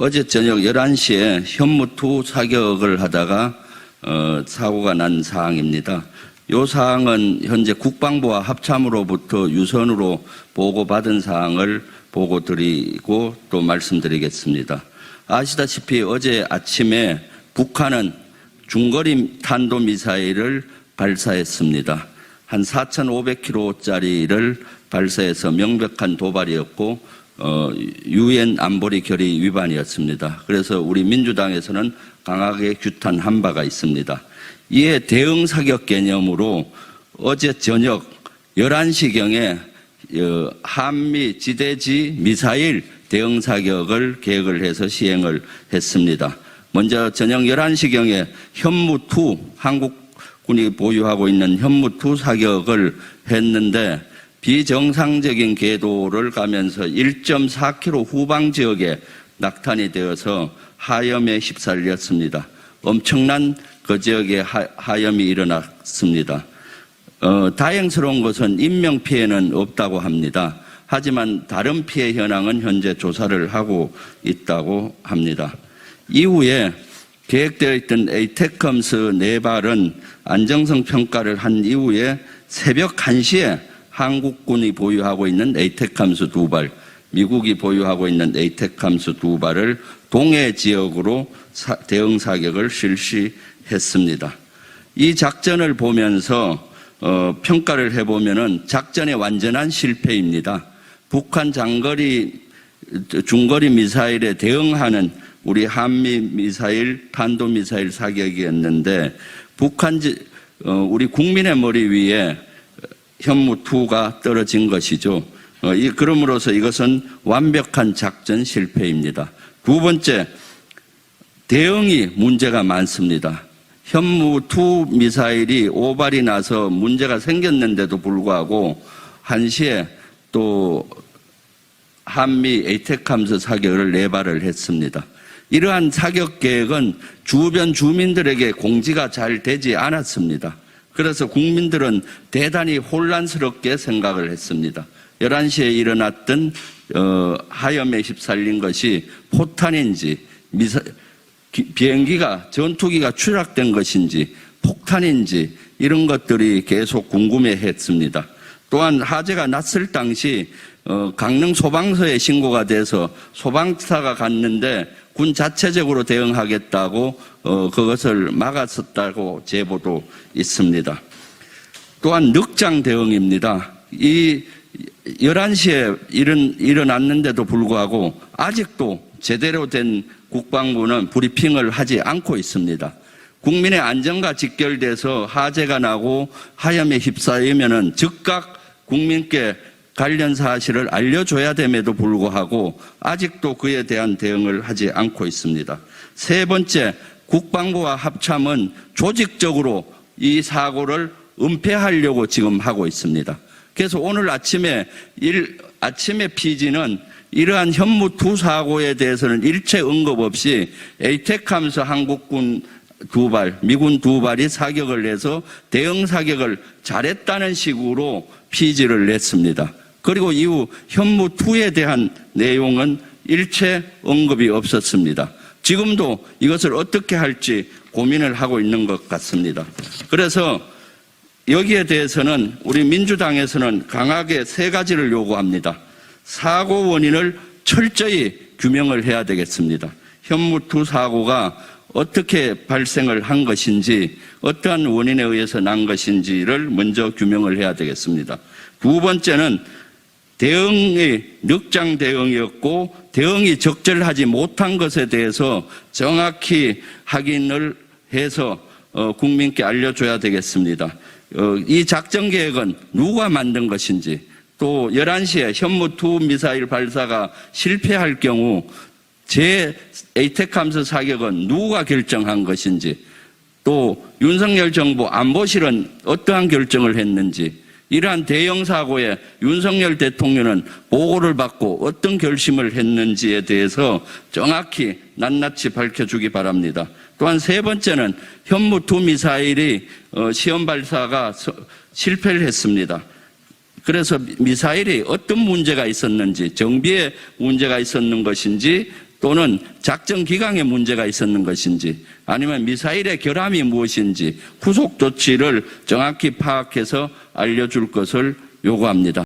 어제 저녁 11시에 현무2 사격을 하다가 사고가 난 사항입니다. 이 사항은 현재 국방부와 합참으로부터 유선으로 보고받은 사항을 보고드리고 또 말씀드리겠습니다. 아시다시피 어제 아침에 북한은 중거리 탄도미사일을 발사했습니다. 한 4,500km짜리를 발사해서 명백한 도발이었고 UN 안보리 결의 위반이었습니다. 그래서 우리 민주당에서는 강하게 규탄한 바가 있습니다. 이에 대응 사격 개념으로 어제 저녁 11시경에 한미 지대지 미사일 대응 사격을 계획을 해서 시행을 했습니다. 먼저 저녁 11시경에 현무2 한국군이 보유하고 있는 현무2 사격을 했는데 비정상적인 궤도를 가면서 1.4km 후방 지역에 낙탄이 되어서 하염에 휩쓸렸습니다. 엄청난 그 지역에 하염이 일어났습니다. 다행스러운 것은 인명피해는 없다고 합니다. 하지만 다른 피해 현황은 현재 조사를 하고 있다고 합니다. 이후에 계획되어 있던 에이테컴스 4발은 안정성 평가를 한 이후에 새벽 1시에 한국군이 보유하고 있는 에이테컴스 2발, 미국이 보유하고 있는 에이테컴스 2발을 동해 지역으로 대응 사격을 실시했습니다. 이 작전을 보면서 평가를 해보면은 작전의 완전한 실패입니다. 북한 중거리 미사일에 대응하는 우리 한미 미사일, 탄도미사일 사격이었는데 우리 국민의 머리 위에 현무2가 떨어진 것이죠. 그럼으로써 이것은 완벽한 작전 실패입니다. 두 번째, 대응이 문제가 많습니다. 현무2 미사일이 오발이 나서 문제가 생겼는데도 불구하고 1시에 또 한미 에이테컴스 사격을 4발을 했습니다. 이러한 사격 계획은 주변 주민들에게 공지가 잘 되지 않았습니다. 그래서 국민들은 대단히 혼란스럽게 생각을 했습니다. 11시에 일어났던 하염에 휩쓸린 것이 포탄인지 비행기가 전투기가 추락된 것인지 폭탄인지 이런 것들이 계속 궁금해했습니다. 또한 화재가 났을 당시 강릉 소방서에 신고가 돼서 소방차가 갔는데 군 자체적으로 대응하겠다고 그것을 막았었다고 제보도 있습니다. 또한 늑장 대응입니다. 이 11시에 일어났는데도 불구하고 아직도 제대로 된 국방부는 브리핑을 하지 않고 있습니다. 국민의 안전과 직결돼서 화재가 나고 하염에 휩싸이면은 즉각 국민께 관련 사실을 알려줘야 됨에도 불구하고 아직도 그에 대한 대응을 하지 않고 있습니다. 세 번째, 국방부와 합참은 조직적으로 이 사고를 은폐하려고 지금 하고 있습니다. 그래서 오늘 아침에 피지는 이러한 현무2 사고에 대해서는 일체 언급 없이 에이테컴스 한국군 2발, 미군 2발이 사격을 해서 대응 사격을 잘했다는 식으로 피지를 냈습니다. 그리고 이후 현무2에 대한 내용은 일체 언급이 없었습니다. 지금도 이것을 어떻게 할지 고민을 하고 있는 것 같습니다. 그래서 여기에 대해서는 우리 민주당에서는 강하게 3가지를 요구합니다. 사고 원인을 철저히 규명을 해야 되겠습니다. 현무2 사고가 어떻게 발생을 한 것인지, 어떠한 원인에 의해서 난 것인지를 먼저 규명을 해야 되겠습니다. 두 번째는 대응이 늑장 대응이었고 대응이 적절하지 못한 것에 대해서 정확히 확인을 해서 국민께 알려줘야 되겠습니다. 이 작전 계획은 누가 만든 것인지, 또 11시에 현무2 미사일 발사가 실패할 경우 에이테컴스 사격은 누가 결정한 것인지, 또 윤석열 정부 안보실은 어떠한 결정을 했는지, 이러한 대형 사고에 윤석열 대통령은 보고를 받고 어떤 결심을 했는지에 대해서 정확히 낱낱이 밝혀주기 바랍니다. 또한 세 번째는 현무2 미사일이 시험 발사가 실패를 했습니다. 그래서 미사일이 어떤 문제가 있었는지, 정비에 문제가 있었는 것인지, 또는 작전 기강에 문제가 있었는 것인지 아니면 미사일의 결함이 무엇인지 후속 조치를 정확히 파악해서 알려줄 것을 요구합니다.